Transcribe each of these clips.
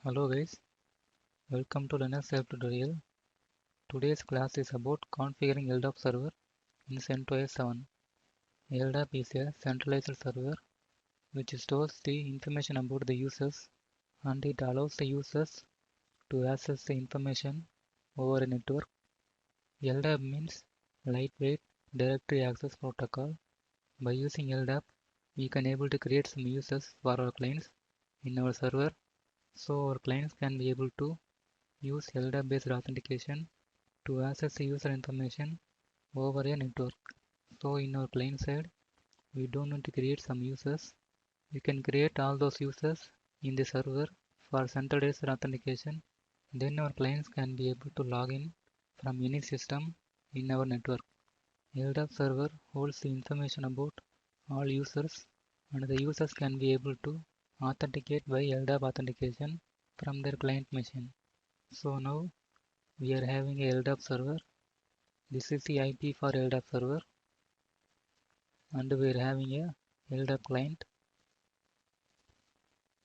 Hello guys, welcome to Linux Help tutorial. Today's class is about configuring LDAP server in CentOS 7. LDAP is a centralized server which stores the information about the users and it allows the users to access the information over a network. LDAP means Lightweight Directory Access Protocol. By using LDAP, we can able to create some users for our clients in our server so our clients can be able to use LDAP based authentication to access the user information over a network. So in our client side, we don't need to create some users. We can create all those users in the server for centralized authentication. Then our clients can be able to log in from any system in our network. LDAP server holds the information about all users and the users can be able to authenticate by LDAP authentication from their client machine. So now we are having a LDAP server. This is the IP for LDAP server and we are having a LDAP client.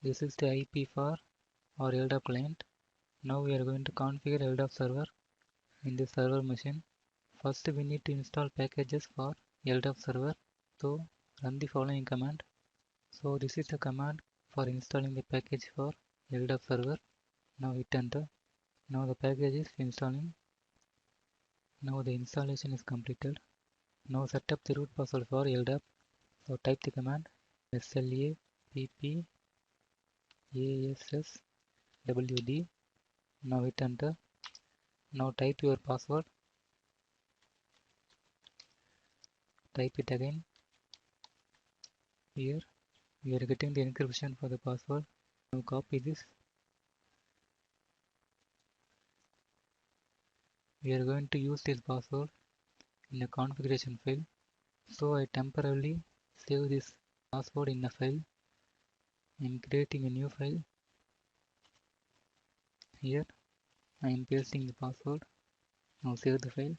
This is the IP for our LDAP client. Now we are going to configure LDAP server in the server machine. First we need to install packages for LDAP server. So run the following command. So this is the command for installing the package for LDAP server. Now hit enter. Now the package is installing. Now the installation is completed. Now set up the root password for LDAP. So type the command SLAPPASSWD. Now hit enter. Now type your password. Type it again. Here we are getting the encryption for the password. Now copy this. We are going to use this password in a configuration file. So I temporarily save this password in a file. I am creating a new file. Here I am pasting the password. Now save the file.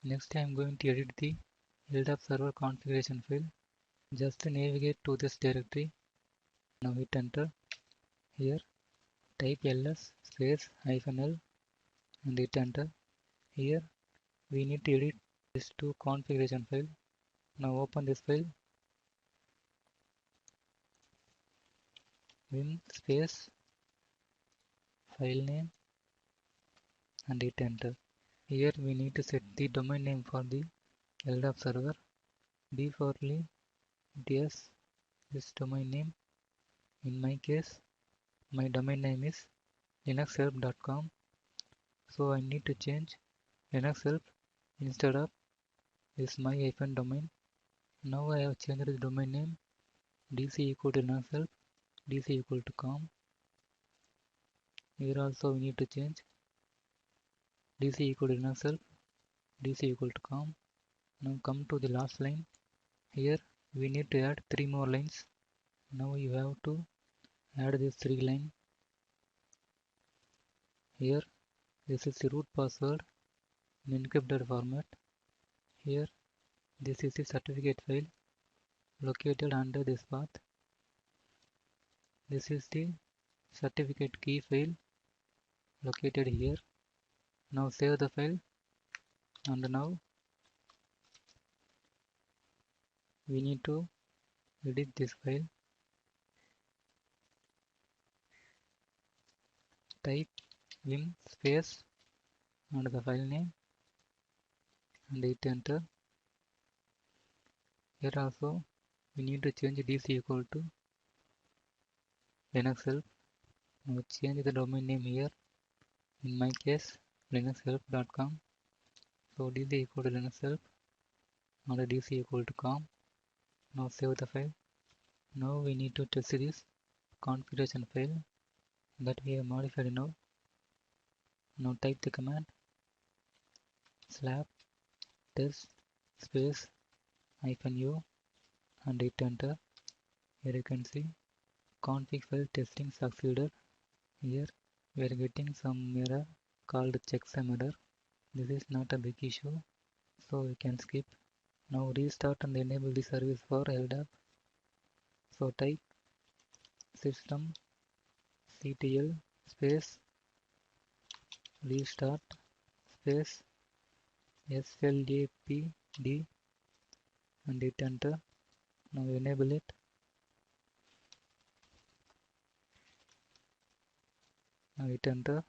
Next I am going to edit the LDAP server configuration file. Just navigate to this directory. Now hit enter. Here type ls space -l and hit enter. Here we need to edit this to configuration file. Now open this file. Vim space file name and hit enter. Here we need to set the domain name for the LDAP server. Defaultly it is this domain name. In my case, my domain name is linuxhelp.com. So I need to change linuxhelp instead of this my-domain. Now I have changed the domain name dc equal to linuxhelp, dc equal to com. Here also we need to change dc equal to linuxhelp, dc equal to com. Now come to the last line. Here we need to add 3 more lines. Now you have to add these 3 lines. Here this is the root password in encrypted format. Here this is the certificate file located under this path. This is the certificate key file located here. Now save the file and now we need to edit this file. Type vim space and the file name and hit enter. Here also we need to change dc equal to linuxhelp. Now change the domain name here. In my case linuxhelp.com. So dc equal to linuxhelp and dc equal to com. Now save the file. Now we need to test this configuration file that we have modified now. Now type the command slap test space -u and hit enter. Here you can see config file testing succeeded. Here we are getting some error called checksum error. This is not a big issue, so we can skip. Now restart and enable the service for LDAP. So type systemctl space restart space SLAPD and hit enter. Now enable it. Now hit enter.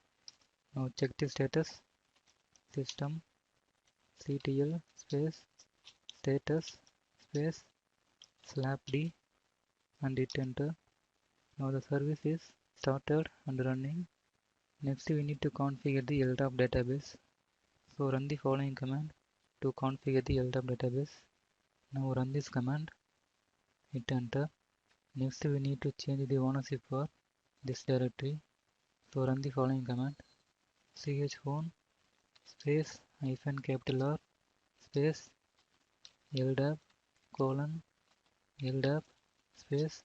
Now check the status. System CTL space status space slapd and hit enter. Now the service is started and running. Next we need to configure the LDAP database. So run the following command to configure the LDAP database. Now run this command, hit enter. Next we need to change the ownership for this directory. So run the following command, chown space -R space LDAP LDAP space,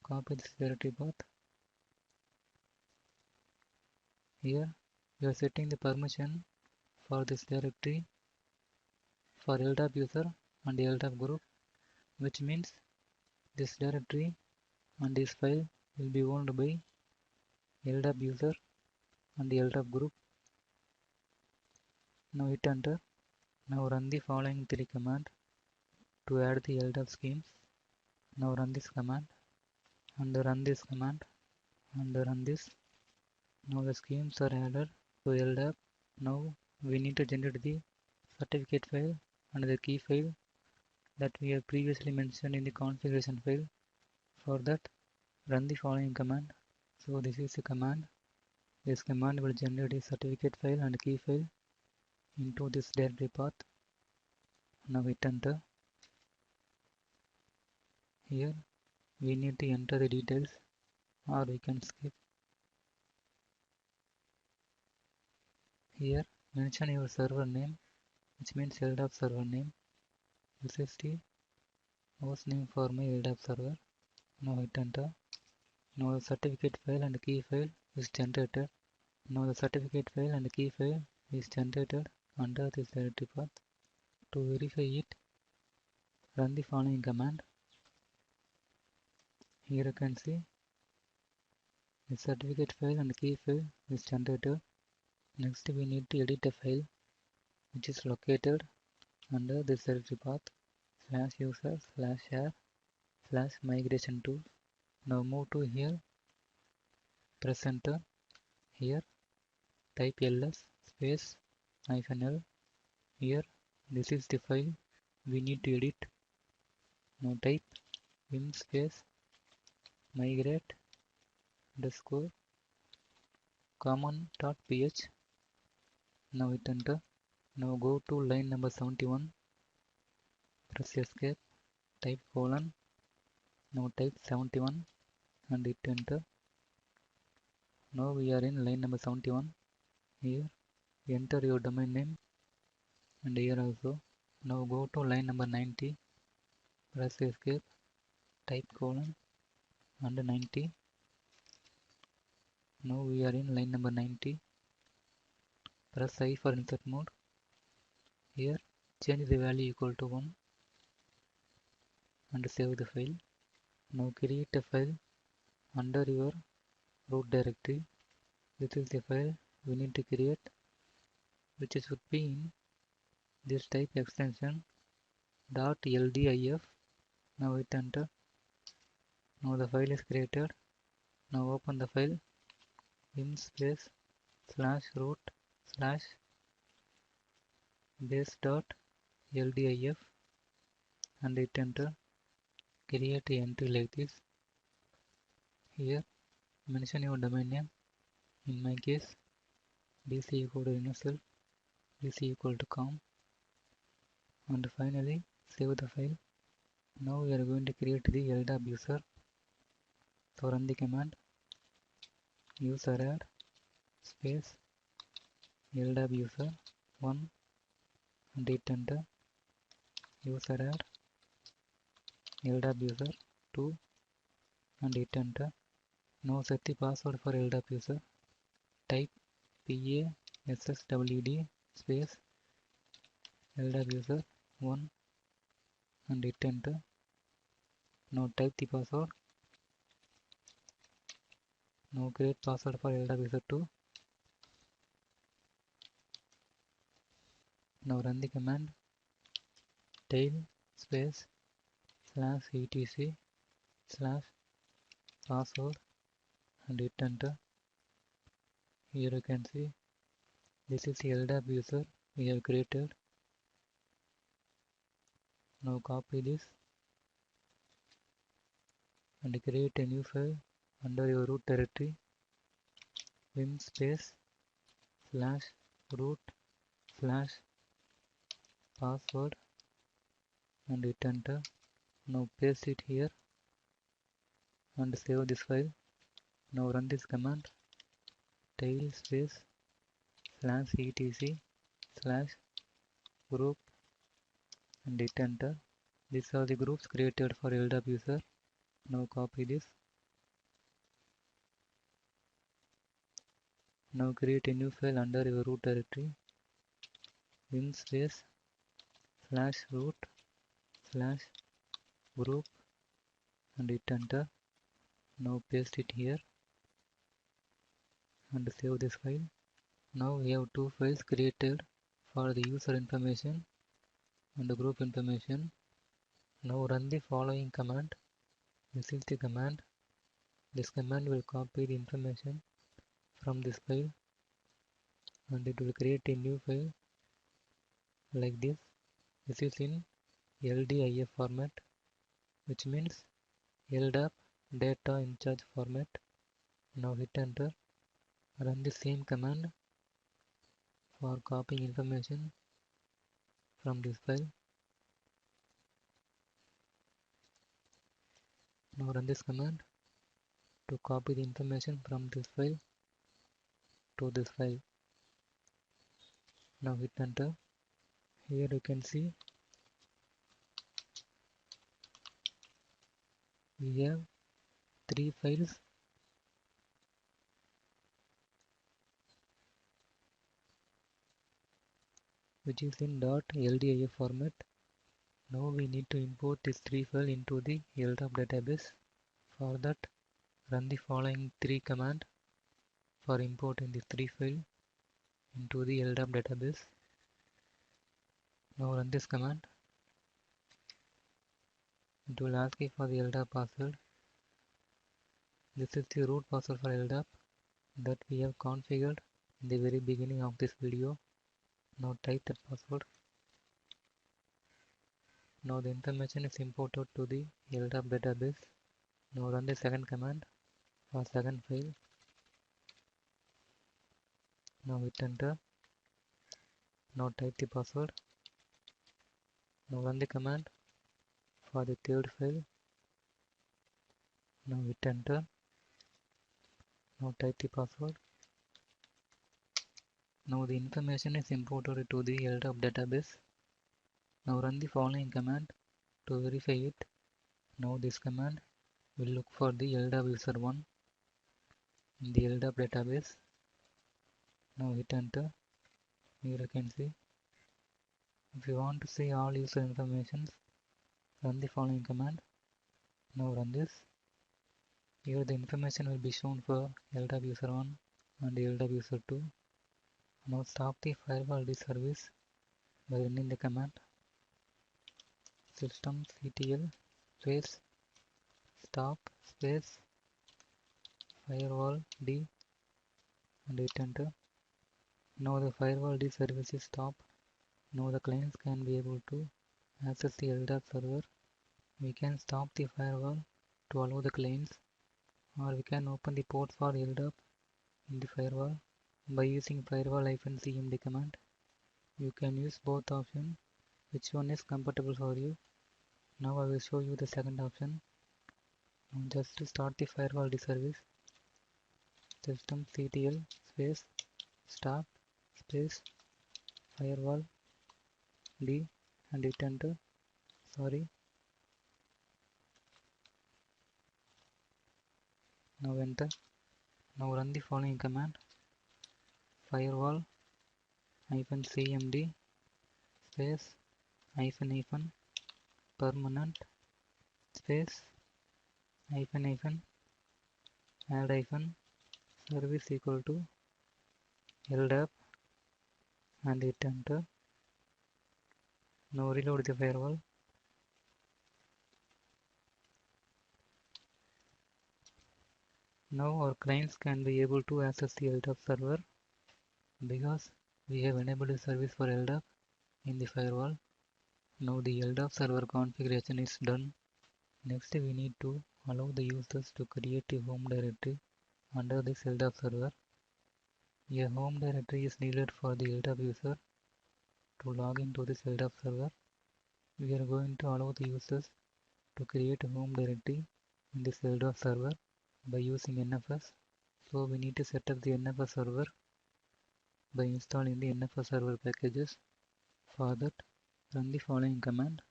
copy this directory path. Here we are setting the permission for this directory for LDAP user and LDAP group, which means this directory and this file will be owned by LDAP user and LDAP group. Now hit enter. Now run the following 3 commands to add the LDAP schemes. Now run this command and run this command and run this. Now the schemes are added to LDAP. Now we need to generate the certificate file and the key file that we have previously mentioned in the configuration file. For that, run the following command. So this is the command. This command will generate a certificate file and key file into this directory path. Now hit enter. Here we need to enter the details, or we can skip. Here mention your server name, which means LDAP server name. This is the host name for my LDAP server. Now hit enter. Now the certificate file and key file is generated. Now the certificate file and key file is generated under this directory path. To verify it, run the following command. Here you can see the certificate file and key file is generated. Next we need to edit a file which is located under this directory path /user/share/migration tools. Now move to here, press enter. Here type ls space -l. Here this is the file we need to edit. Now type vim space migrate underscore common.ph. Now hit enter. Now go to line number 71, press escape, type colon. Now type 71 and hit enter. Now we are in line number 71. Here enter your domain name and here also. Now go to line number 90, press escape, type colon and 90. Now we are in line number 90. Press I for insert mode. Here change the value equal to 1 and save the file. Now create a file under your root directory. This is the file we need to create, which should be in this type extension .ldif. Now hit enter. Now the file is created. Now open the file vim space /root/base.ldif and hit enter. Create a entry like this. Here mention your domain name. In my case, dc equal to universal, dc equal to com, and finally save the file. Now we are going to create the LDAP user. So run the command user add space LDAP user 1 and hit enter. User add LDAP user 2 and hit enter. Now set the password for LDAP user. Type passwd space LDAP user 1 and hit enter. Now type the password. Now create password for LDAP user 2. Now run the command tail space /etc / password and hit enter. Here you can see this is the LDAP user we have created. Now copy this and create a new file under your root directory vim space /root /password and hit enter. Now paste it here and save this file. Now run this command tail space /etc /group and hit enter. These are the groups created for LDAP user. Now copy this. Now create a new file under your root directory vim space /root /group and hit enter. Now paste it here and save this file. Now we have two files created for the user information and the group information. Now run the following command. This is the command. This command will copy the information from this file and it will create a new file like this. This is in LDIF format, which means LDAP data in charge format. Now hit enter. Run the same command for copying information from this file. Now run this command to copy the information from this file to this file. Now hit enter. Here you can see we have three files which is in .ldif format. Now we need to import these three files into the LDAP database. For that, run the following three commands for importing the three files into the LDAP database. Now run this command. It will ask you for the LDAP password. This is the root password for LDAP that we have configured in the very beginning of this video. Now type that password. Now the information is imported to the LDAP database. Now run the second command for second file. Now hit enter. Now type the password. Now run the command for the third file. Now hit enter. Now type the password. Now the information is imported to the LDAP database. Now run the following command to verify it. Now this command will look for the LDAP user 1 in the LDAP database. Now hit enter. Here you can see. If you want to see all user information, run the following command. Now run this. Here the information will be shown for LDAP user 1 and LDAP user 2. Now stop the firewall service by running the command systemctl space stop space firewall d and hit enter. Now the firewall d service is stopped. Now the clients can be able to access the LDAP server. We can stop the firewall to allow the clients, or we can open the port for LDAP in the firewall by using firewall-cmd command. You can use both options, which one is compatible for you. Now I will show you the second option. Now just to start the firewall service, systemctl space start space firewall d and hit enter. Now enter. Now run the following command firewall-cmd space -- permanent space -- add service equal to LDAP and hit enter. Now reload the firewall. Now our clients can be able to access the LDAP server because we have enabled a service for LDAP in the firewall. Now the LDAP server configuration is done. Next we need to allow the users to create a home directory under this LDAP server. A home directory is needed for the LDAP user to log into this LDAP server. We are going to allow the users to create a home directory in this LDAP server by using NFS. So we need to set up the NFS server by installing the NFS server packages. For that, run the following command: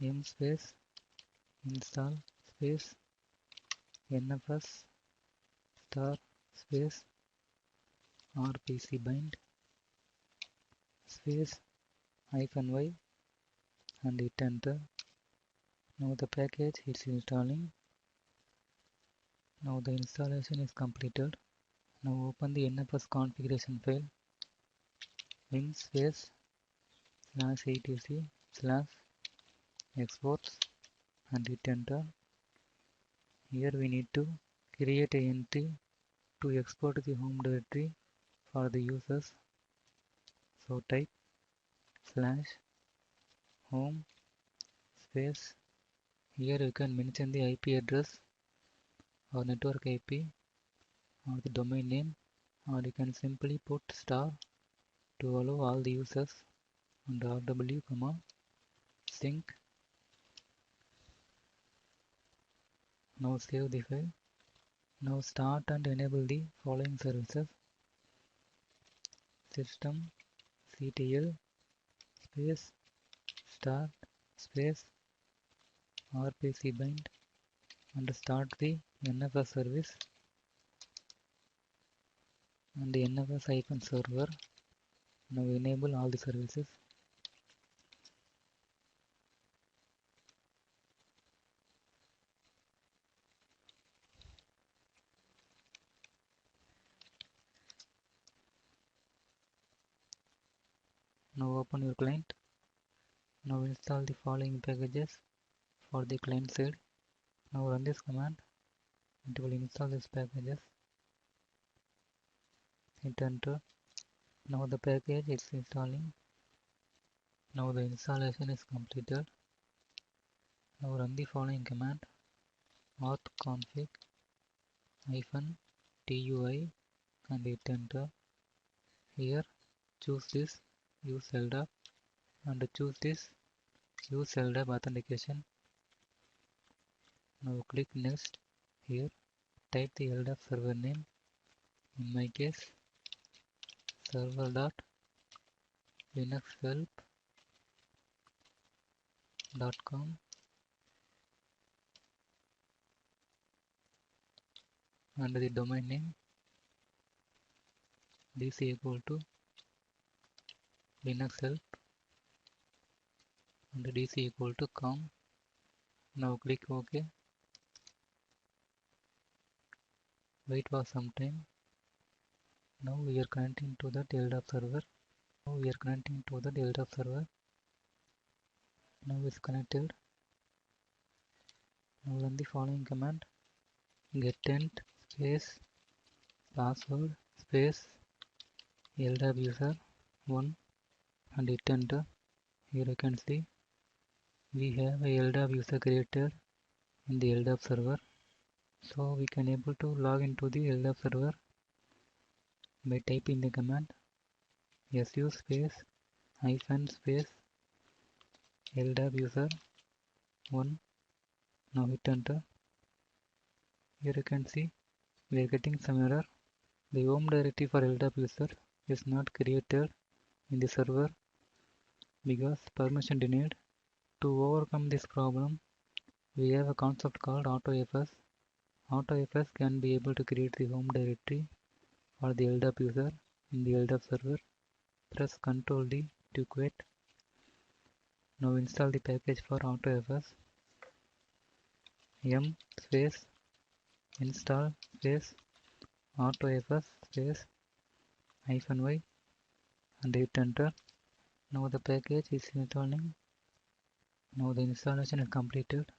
m space install space NFS star space rpc bind space -y and hit enter. Now the package is installing. Now the installation is completed. Now open the NFS configuration file win space /etc/exports and hit enter. Here we need to create an entry to export the home directory for the users. So type /home space. Here you can mention the IP address or network IP or the domain name, or you can simply put star to allow all the users, and rw, sync. Now save the file. Now start and enable the following services: systemctl space start space rpc bind and start the NFS service and the NFS server. Now enable all the services. Now open your client. Now install the following packages for the client side. Now run this command. It will install these packages. Hit enter. Now the package is installing. Now the installation is completed. Now run the following command: auth-config -tui and hit enter. Here choose this use LDAP and choose this use LDAP authentication. Now click next. Here type the LDAP server name, in my case server.linuxhelp.com, and the domain name dc equal to linuxhelp and dc equal to com. Now click OK. Wait for some time. Now we are connecting to that LDAP server. Now it's connected. Now run the following command: gettent space password space LDAP user 1 and hit enter. Here you can see we have a LDAP user created in the LDAP server. So we can able to log into the LDAP server by typing the command su space -space LDAP user 1. Now hit enter. Here you can see we are getting some error. The home directory for LDAP user is not created in the server because permission denied. To overcome this problem, we have a concept called Autofs. Autofs can be able to create the home directory for the LDAP user in the LDAP server. Press Ctrl D to quit. Now install the package for Autofs. m space install space Autofs space -y and hit enter. Now the package is installing. Now the installation is completed.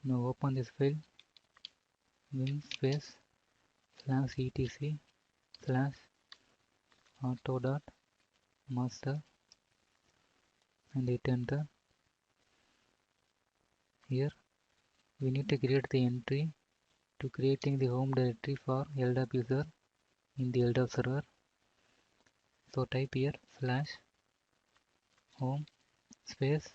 Now open this file vim space /etc/auto.master and hit enter. Here we need to create the entry to creating the home directory for LDAP user in the LDAP server. So type here /home space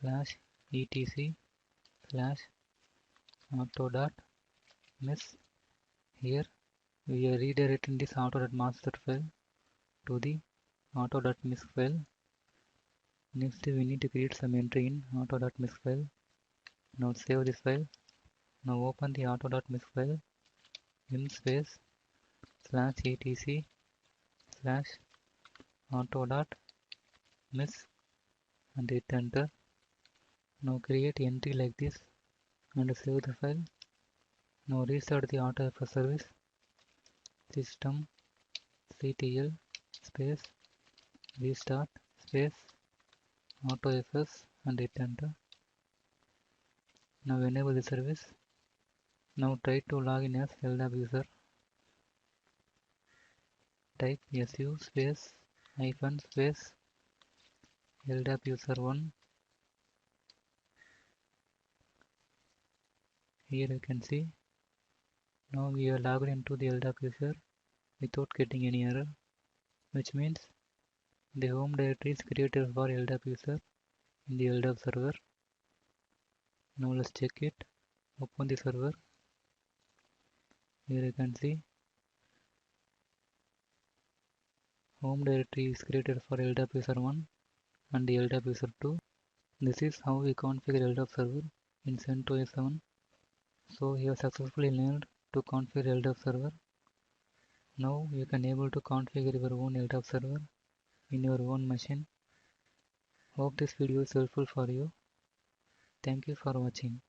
/etc/auto.miss. Here we are redirecting this auto.master file to the auto.miss file. Next we need to create some entry in auto.miss file. Now save this file. Now open the auto.miss file vim space /etc/auto.miss and hit enter. Now create entry like this and save the file. Now restart the Autofs service systemctl space restart space Autofs and hit enter. Now enable the service. Now try to log in as LDAP user. Type su space -space LDAP user 1. Here you can see. Now we are logged into the LDAP user without getting any error, which means the home directory is created for LDAP user in the LDAP server. Now let's check it. Open the server. Here you can see home directory is created for LDAP user 1 and the LDAP user 2. This is how we configure LDAP server in CentOS 7. So you have successfully learned to configure LDAP server. Now you can able to configure your own LDAP server in your own machine. Hope this video is helpful for you. Thank you for watching.